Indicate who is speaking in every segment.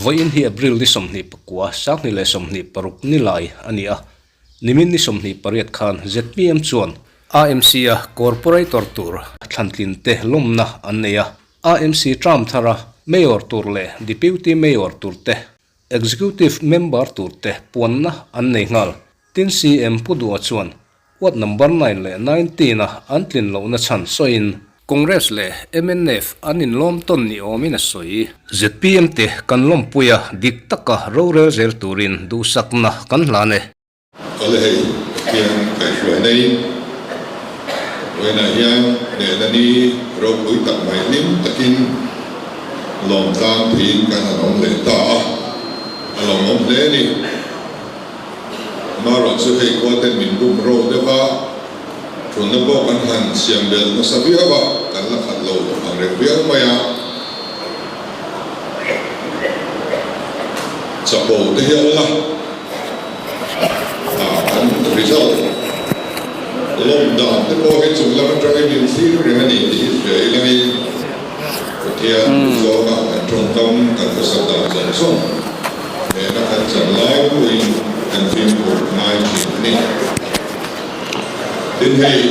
Speaker 1: Voin hi April ni somni pakwa sak ni le somni paruk ni lai ania nimin ni somni pariat khan ZPM chuan AMC a corporator tur thlantlin te lomna anneya AMC tram thara mayor tur le deputy mayor tur te executive member tur te puanna annei ngal tin CM pudua chuan wat number 9 le 19 a antlin lo na chan soin Congress le MNF anin lom ton ni omina soi ZPM te kan lom puya dik taka rorel zel turin du sakna kan lane
Speaker 2: ole kian kai shwe nei wena hian ne nani ro pui tak mai lim takin lom tang phin kan anom le ta alom om le ni maro chu hei ko ten min bum ro de ba chun na bo kan han siam bel na sabia ba kan la khat lo ang re bia maya chapo te ya la an result lom da te bo he chung la tra ni min si re ni ti je lai kia zo ga trong tom kan ko sa da jang song ne na kan chan lai ui kan phim ko mai ni đến hay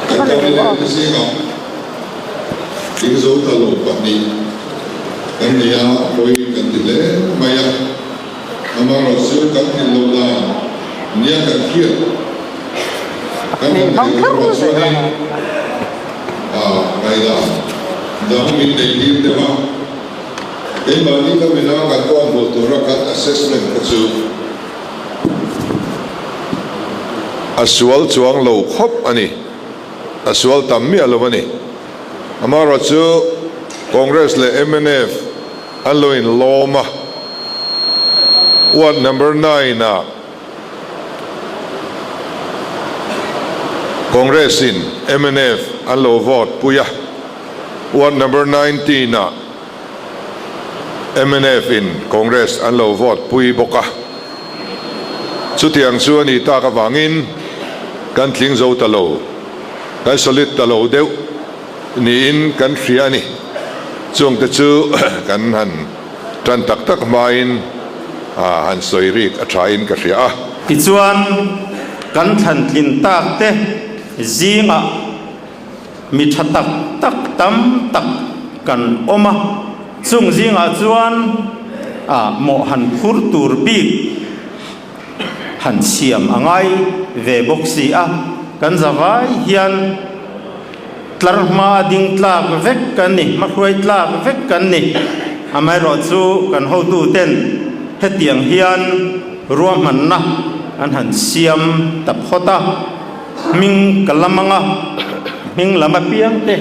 Speaker 2: các con đi lên cái xe ngọc tiếng dấu ta lộ bật đi cái này à tôi cần thì lẽ mày à mà rồi xưa các thì lâu là nhớ cả kia các mình phải có số này ngày là đó mình để đi được không cái mà đi các mình nói các con một tổ ra các assessment các sự aswal chuang lo khop ani aswal tammi alo ani amara chu Congress le MNF aloin loma ward number 9 na Congress in MNF alo vote puya ward number 19 na MNF in Congress alo vote pui boka chu tiang chu ani ta ka wangin kan tling zo talo kan solid talo deu ni in kan fria ni chung te chu kan han tran tak tak main han soirik a thain ka fria
Speaker 3: ti chuan kan than tlin tak te zinga mi thatak tak tam tak kan oma chung zinga chuan mo han phur tur bi han siam angai ve boxi a kan zawai hian tlarma ding tlak vek kan ni makhoi tlak vek kan ni amai ro chu kan ho tu ten hetiang hian ruam man na an han siam tap khota ming kalamanga ming lama piang te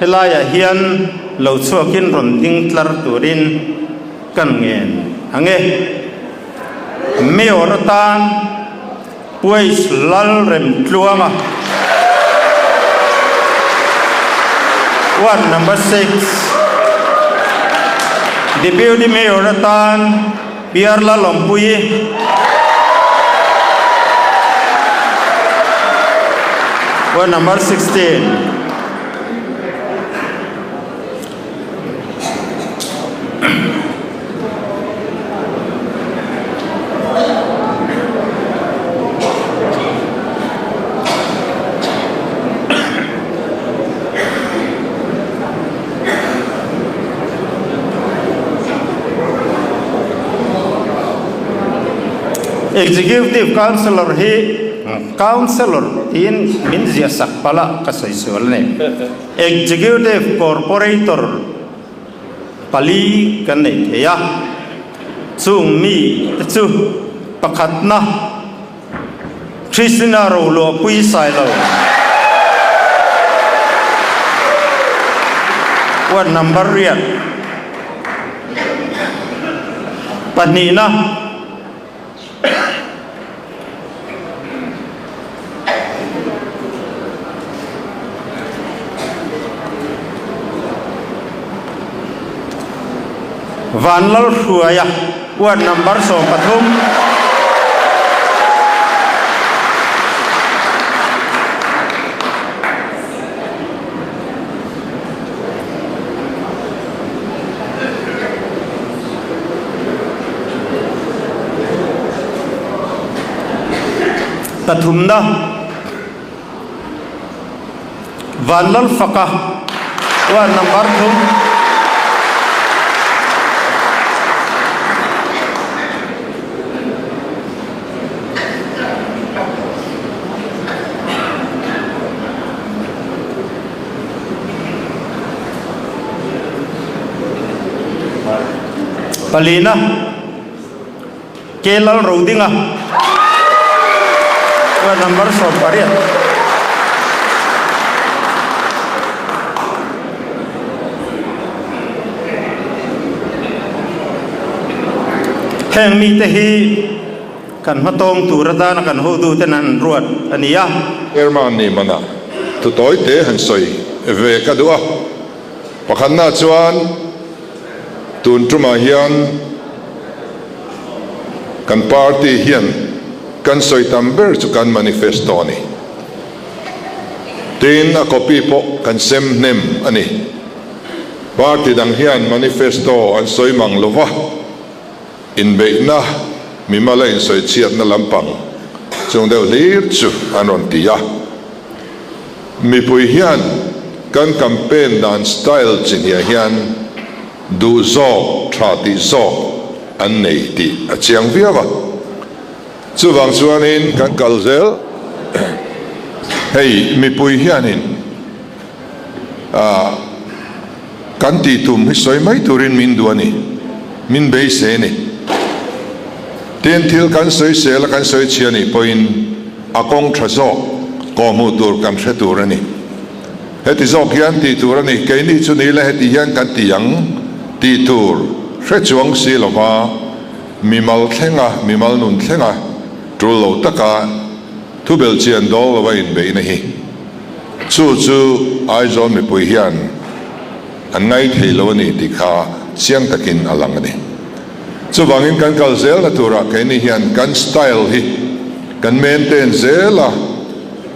Speaker 3: helaya hian lo chuakin ron ding tlar turin kan ngen ange Mayor tan pues lal rem tluanga ward number 6 deputy mayor tan biar la lompui ward number 16 executive councillor hi councillor in min zia sak pala kasai solne executive corporator pali kan nei theya chung mi chu pakhat na Christina ro lo pui sai lo what number riat panina Van lal huaya ward number so pathum tathumna vanlal faka wa number 2 Palina Kelal Rodinga wa number short pariya heng mi te hi kan matong turada na kan hodu tenan ruat ania
Speaker 2: Erman ni mana tu toy te han soi ve ka dua pakhan na chuan tun truma hian kan party hian kan soi tamber chu kan manifesto ni tin a copy po kan sem nem ani party dang hian manifesto an soi mang lova in beina mi mala in soi chiat na lampang chung deuh lir chu anon tia mi pui hian kan campaign dan style chin hian du zo tra ti zo an nei ti a chiang viawa chu wang chuanin kan kalzel hei mi pui hianin kan ti tum hi soi mai turin min duani min bei se ni ten thil kan soi se la kan soi chiani poin akong tha zo ko mu tur kan hre tur ani heti zo hian ti tur ani ke ni chu ni la heti hian kan ti yang ti tur hre chuang si lova mimal thlenga mimal nun thlenga trulo taka thubel chian dol lova in be na hi chu ai zo mi pui hian an ngai theilo ni ti kha siang takin alang ani chu wangin kan kal zel na tura ke ni hian kan style hi kan maintain zela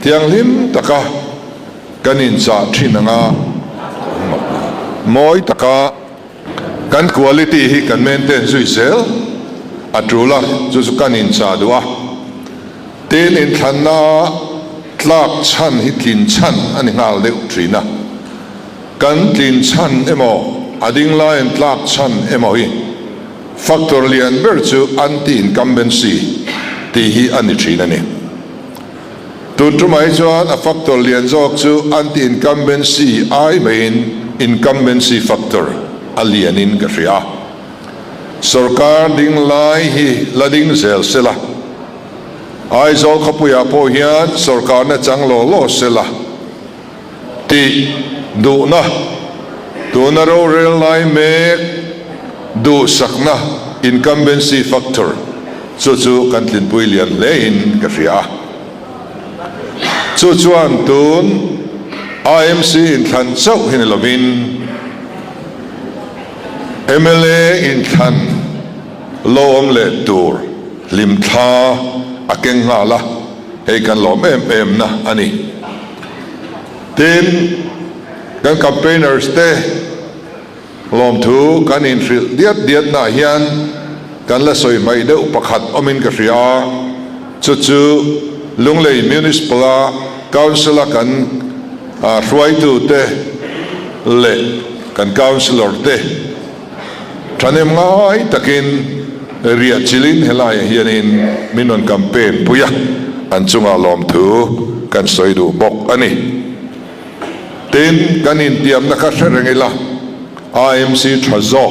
Speaker 2: tiang lim taka kanin cha thinanga moi taka kan quality hi kan maintain zui zel atrula chu kanin cha duwa ten in thanna tlak chan hi tlin chan ani ngal deuh trina kan tlin chan emo ading line tlak chan emo hi factor lian ber chu anti incumbency ti hi ani trina ni tuntu mai chuan a factor lian jok chu anti incumbency I main incumbency factor alianin ka ria sarkar ding lai hi lading zel sela ai zol khapuya po hian sarkar na changlo lo sela ti du na ro rel lai me du sakna incumbency factor chu kan tlin pui lian lein ka ria chu chuan tun AMC in than chau hin lovin MLA in than lom le tur lim tha akeng ngala hei kan lom em na ani tin kan campaigners te lom thu kan in ril diat na hian kan la soi mai deuh pakhat omin ka ria chu lunglei municipal council kan ruai tu te le kan councilor te thanem ngai takin ria chilin helai hianin minon campaign puya an chunga lom thu kan soi du bok ani tin kan in tiam na ka serengela AMC thazo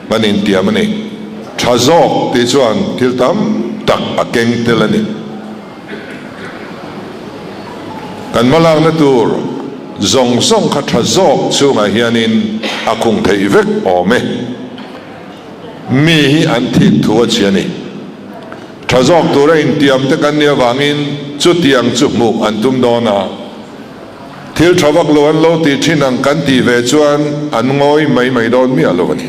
Speaker 2: kan in tiam ani thazo ti chuan thil tam tak akeng telani kan malang na tur zong kha thazo chunga hianin akung thei vek ome mi hi an thik thua chiani thazok tura in tiam te kan nia wangin chu tiang chu mu an tum dona thil thawak lo an lo ti thinang kan ti ve chuan an ngoi mai don mi alo ani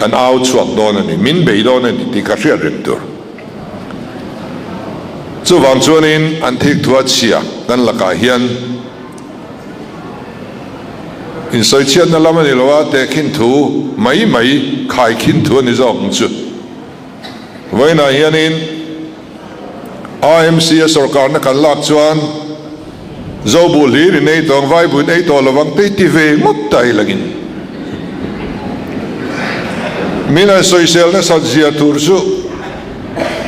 Speaker 2: an au chuak don ani min bei don ani ti ka hria rem tur chu wang chuanin an thik thua chia kan laka hian in soi chiat na lama ni lowa te khin thu mai khai khin thu ni zong chu voina hianin AMC sarkar na kan lak chuan zo bu li ni nei tong vai bu nei to lawang te ti ve mot tai lagin mina social na sajia tursu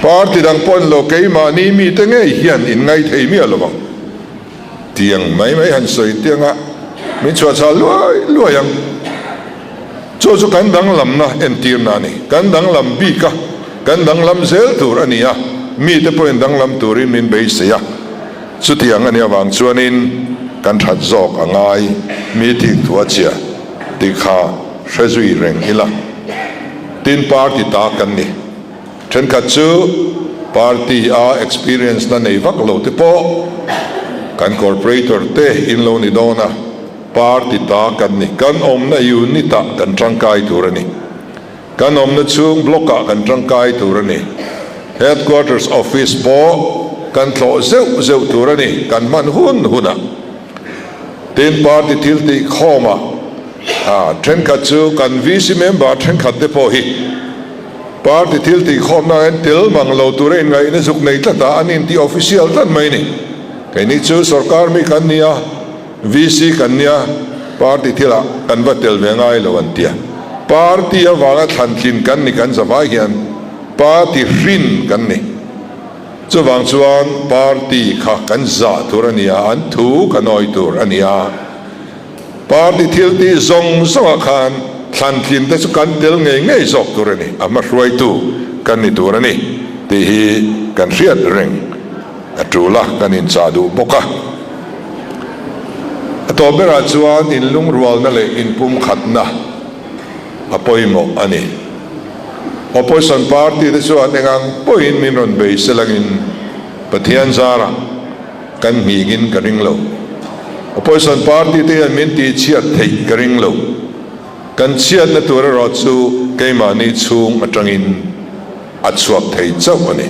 Speaker 2: party dang pon lo ke ma ni mi te ngai hian in ngai thei mi alawang tiang mai han soi tianga min chua cha luai yang cho kan dang lam na entir na ni kan dang lam bi ka kan dang lam zel tur ania mi te point dang lam turin min be se ya chu tiang ania wang chuanin kan that zok angai mi ti thua chia ti kha shrezui reng hila tin party ta kan ni then kha chu party a experience na nei vak lo te po kan corporator te in lo ni dona party ta kan ni kan om na unita kan tangkai turani kan om na chung bloka kan tangkai turani headquarters office po kan thlo zeu turani kan man huna tin party tilti khoma then kha chu kan vc member then kha te po hi party tilti khoma en til mang lo turen ngai na zuk nei ta anin ti official tan mai ni kai ni chu sarkar mi kan nia VC kan nia party thila kan batel ve ngai lo an tia party awanga thankin kan ni kan zawai hian party rin kan ni chuwang chuan party kha kan za turania an thu kanoi tur ania party thilti zong zonga khan thankin te chu kan tel ngei zok turani ama ruai tu kan ni turani ti hi kan riat reng atula kan in chadu boka to bera chuan in lung rual na le in pum khatna apoimo ani opposition party de chuan engang point min ron be selangin pathian zara kan migin karing lo opposition party te min ti chiat thei karing lo kan chiat na tur ro chu keimani chung atangin achuak thei chau ani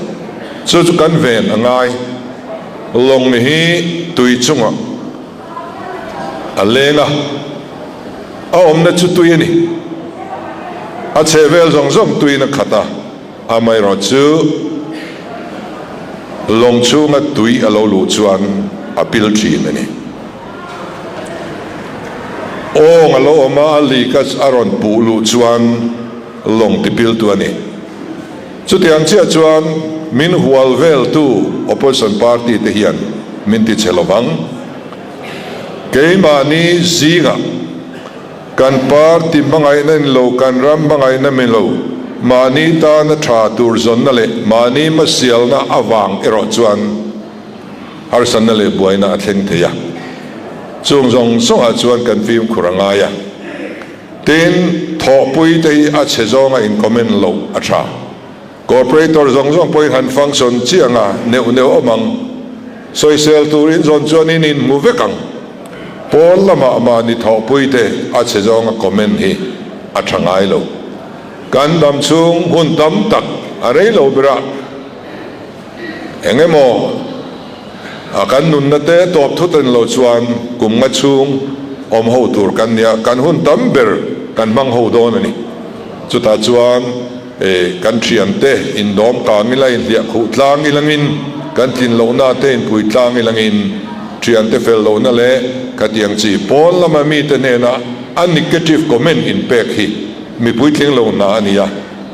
Speaker 2: chu kan ven angai long mi hi tui chunga alenga a omna chu tuini a chevel zong tuina khata amai ro chu long chunga tui alo lu chuan apil thin ani ong alo ma ali kas aron pu lu chuan long tipil tu ani chu tiang chia chuan min hual vel tu opposition party te hian min ti chelovang keimani zinga kan party mangai na lo kan ram mangai na melo mani ta na tha tur zon na le mani ma sial na awang ero chuan har san na le buaina athleng theya chung zong songa chuan kan film khuranga ya tin tho pui te a chezonga in comment lo atha corporator zong poi han function chianga neu omang social turin zon chuan in muvekang Paul lama ma ni thau puite a chejong a comment hi a thangai lo kan dam chung hun tam tak a rei lo bra engemo a kan nun na te top thuten lo chuan kum nga chung om ho tur kan nia kan hun tam ber kan mang ho don ani chuta chuan kan thiam te in dom ka ngila in lia khu tlang ilangin kan tin lo na te in pui tlang ilangin thiam te fel lo na le katiang chi pon lama mi te ne na a negative comment in pek hi mi pui tling lo na ania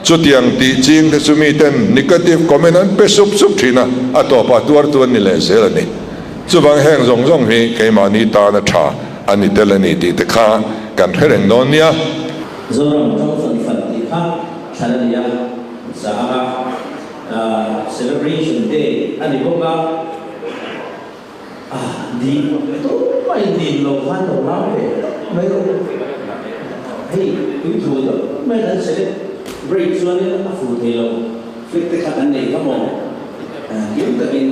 Speaker 2: chu tiang ti ching te chu mi ten negative comment an pe sup thina a to pa tuar tuan ni le zel ani chu bang heng zong hi ke ma ni ta na tha ani telani ti te kha kan hereng non nia
Speaker 4: zorong thong fan ti kha thalania sa celebration day ani boka đi tôi mày nhìn lồng hoa lồng lao để mấy ông hey quý chủ đó mấy anh sẽ break cho nên nó phù thì lồng việc tất cả anh này các món kiếm cái